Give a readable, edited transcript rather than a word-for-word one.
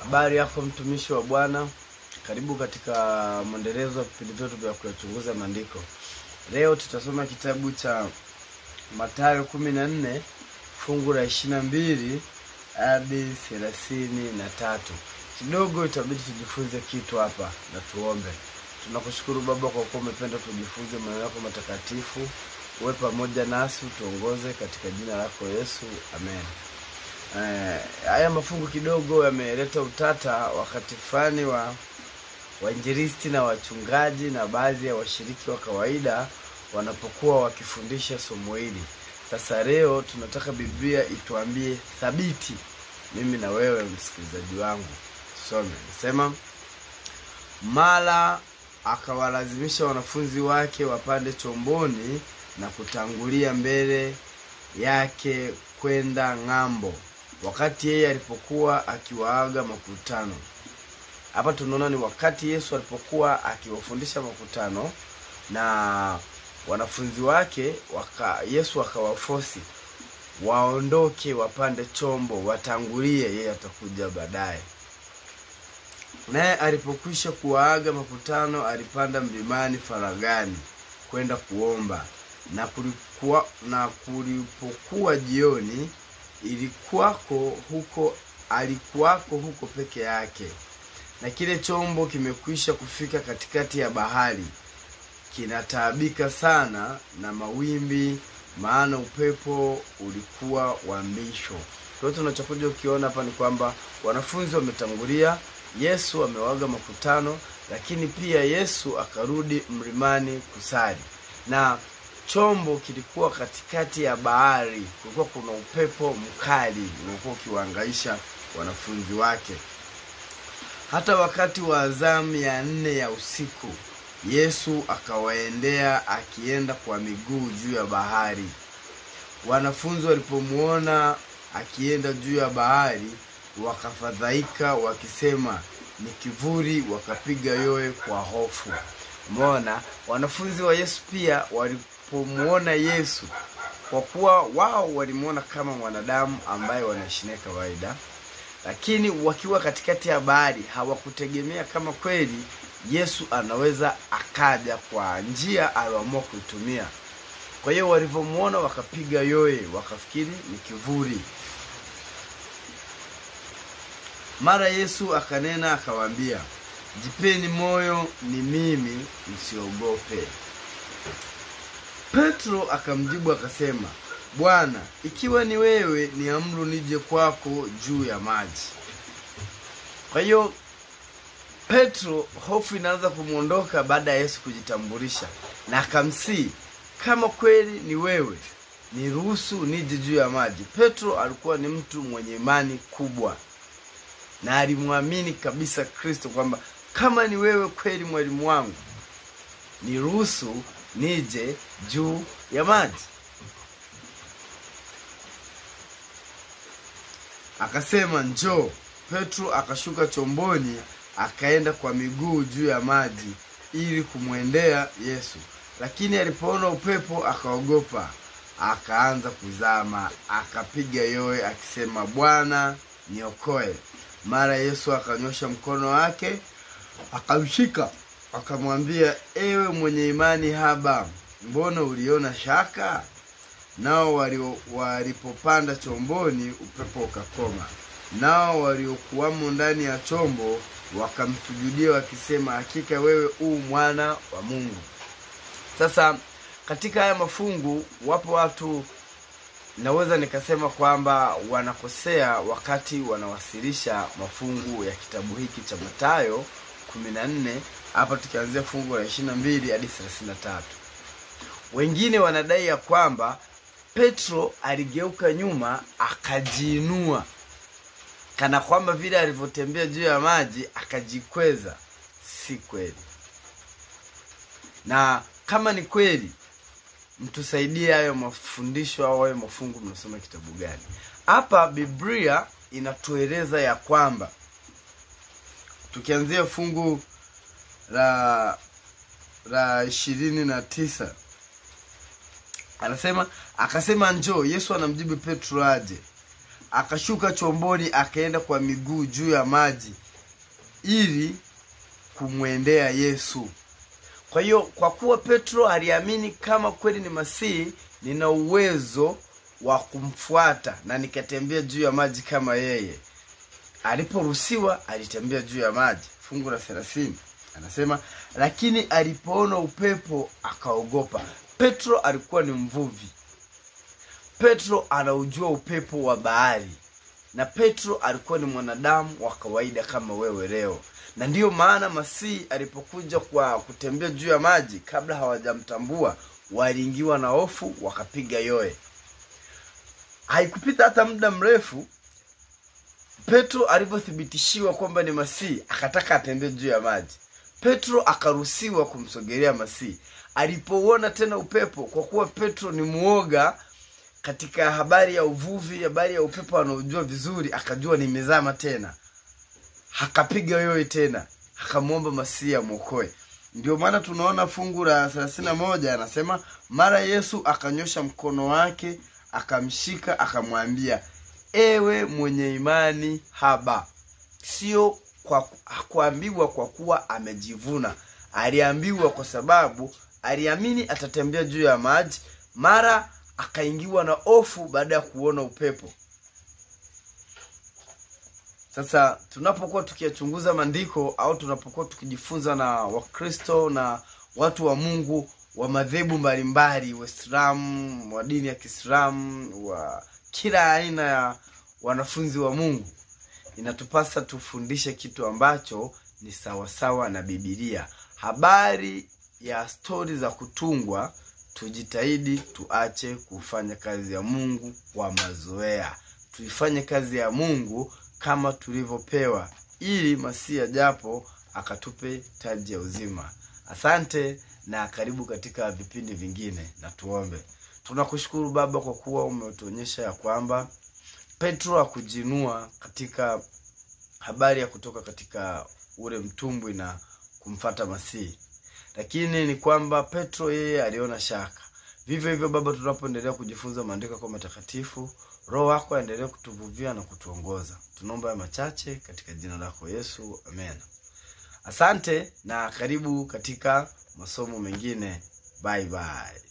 Habari yako mtumishi wa Bwana, karibu katika mwendelezo wa vipindi vyetu vya kuchunguza maandiko. Leo tutasoma kitabu cha Mathayo 14 fungu la 22 hadi 33. Kidogo itabidi tujifunze kitu hapa na tuombe. Tunakushukuru Baba kwa kuwa umependa tujifunze maneno yako matakatifu. Uwe pamoja nasi, tuongoze katika jina lako Yesu. Amen. Haya mafungu kidogo yameleta utata wakati fulani wa wainjilisti na wachungaji na baadhi ya washiriki wa kawaida wanapokuwa wakifundisha somo hili. Sasa leo tunataka Biblia ituambie thabiti, mimi na wewe msikilizaji wangu. Tusome. Nasema, mara akawalazimisha wanafunzi wake wapande chomboni na kutangulia mbele yake kwenda ng'ambo, wakati yeye alipokuwa akiwaaga makutano. Hapa tunaona ni wakati Yesu alipokuwa akiwafundisha makutano na wanafunzi wake Yesu akawafosi waondoke wapande chombo watangulie, yeye atakuja baadaye. Naye alipokwisha kuwaaga makutano alipanda mlimani faragani kwenda kuomba, na kulipokuwa jioni alikuwako huko peke yake. Na kile chombo kimekwisha kufika katikati ya bahari, kinataabika sana na mawimbi, maana upepo ulikuwa wa mbisho. Kwa hiyo tunachokuja ukiona hapa ni kwamba wanafunzi wametangulia, Yesu amewaaga makutano, lakini pia Yesu akarudi mlimani kusali. Na chombo kilikuwa katikati ya bahari, kulikuwa kuna upepo mkali uliokuwa ukiwahangaisha wanafunzi wake. Hata wakati wa zamu ya 4 ya usiku, Yesu akawaendea akienda kwa miguu juu ya bahari. Wanafunzi walipomuona akienda juu ya bahari wakafadhaika wakisema, ni kivuli, wakapiga yowe kwa hofu. Umeona, wanafunzi wa Yesu pia walipomuona Yesu, kwa kuwa wao walimuona kama mwanadamu ambaye wanaishi naye kawaida, lakini wakiwa katikati ya bahari hawakutegemea kama kweli Yesu anaweza akaja kwa njia aliyoamua kuitumia. Kwa hiyo walivyomuona wakapiga yowe, wakafikiri ni kivuli. Mara Yesu akanena akawaambia, jipeni moyo, ni mimi, msiogope. Petro akamjibu akasema, Bwana, ikiwa ni wewe, niamuru nije kwako juu ya maji. Kwa hiyo Petro, hofu inaanza kumuondoka baada ya Yesu kujitambulisha, na akamsihi, kama kweli ni wewe, niruhusu nije juu ya maji. Petro alikuwa ni mtu mwenye imani kubwa na alimwamini kabisa Kristo kwamba kama ni wewe kweli mwalimu wangu, niruhusu nije juu ya maji. Akasema, njoo. Petro akashuka chomboni akaenda kwa miguu juu ya maji ili kumwendea Yesu. Lakini alipoona upepo akaogopa, akaanza kuzama, akapiga yowe akisema, Bwana, niokoe. Mara Yesu akanyosha mkono wake akamshika, akamwambia, ewe mwenye imani haba, mbona uliona shaka? Nao walipopanda chomboni upepo ukakoma. Nao waliokuwamo ndani ya chombo wakamsujudia wakisema, hakika wewe mwana wa Mungu. Sasa katika haya mafungu wapo watu naweza nikasema kwamba wanakosea wakati wanawasilisha mafungu ya kitabu hiki cha Mathayo 14, hapa tukianzia fungu la 22 hadi 33. Wengine wanadai ya kwamba Petro aligeuka nyuma akajiinua, kana kwamba vile alivyotembea juu ya maji akajikweza. Si kweli. Na kama ni kweli, mtusaidie hayo mafundisho au hayo mafungu mnasoma kitabu gani? Hapa Biblia inatueleza ya kwamba, tukianzia fungu la 29, anasema, akasema njoo. Yesu anamjibu Petro aje. akashuka chomboni akaenda kwa miguu juu ya maji ili kumwendea Yesu. Kwa hiyo kwa kuwa Petro aliamini kama kweli ni Masihi, nina uwezo wa kumfuata na nikatembea juu ya maji kama yeye. Aliporuhusiwa alitembea juu ya maji. Fungu la 30 anasema, lakini alipoona upepo akaogopa. Petro alikuwa ni mvuvi. Petro anaujua upepo wa bahari. Na Petro alikuwa ni mwanadamu wa kawaida kama wewe leo. Na ndiyo maana Masihi alipokuja kwa kutembea juu ya maji, kabla hawajamtambua waliingiwa na hofu, wakapiga yoe. Haikupita hata muda mrefu, Petro alipothibitishiwa kwamba ni Masihi, akataka atembee juu ya maji. Petro akaruhusiwa kumsogelea Masihi. Alipoona tena upepo, kwa kuwa Petro ni muoga katika habari ya uvuvi, habari ya upepo anaujua vizuri, akajua nimezama tena. Akapiga yoe tena, akamuomba Masihi amuokoe. Ndio maana tunaona fungu la 31 anasema, mara Yesu akanyosha mkono wake, akamshika, akamwambia, ewe mwenye imani haba. Sio hakuambiwa kwa kuwa amejivuna. Aliambiwa kwa sababu aliamini atatembea juu ya maji. Mara akaingiwa na hofu baada ya kuona upepo. Sasa tunapokuwa tukiyachunguza maandiko au tunapokuwa tukijifunza na Wakristo na watu wa Mungu wa madhehebu mbalimbali, Waislamu, wa dini ya Kiislamu, wa kila aina ya wanafunzi wa Mungu, inatupasa tufundishe kitu ambacho ni sawasawa na Biblia. Habari ya stori za kutungwa, tujitahidi tuache kufanya kazi ya Mungu kwa mazoea. Tuifanye kazi ya Mungu kama tulivyopewa, ili Masihi ajapo akatupe taji ya uzima. Asante na karibu katika vipindi vingine, na tuombe. Tunakushukuru Baba kwa kuwa umetuonyesha ya kwamba Petro hakujinua katika habari ya kutoka katika ule mtumbwi na kumfuata Masihi. Lakini ni kwamba Petro yeye aliona shaka. Vivyo hivyo Baba, tunapoendelea kujifunza maandiko kwa matakatifu, Roho wako aendelee kutuvuvia na kutuongoza. Tunaomba ya machache katika jina lako Yesu, amen. Asante na karibu katika masomo mengine. Bye bye.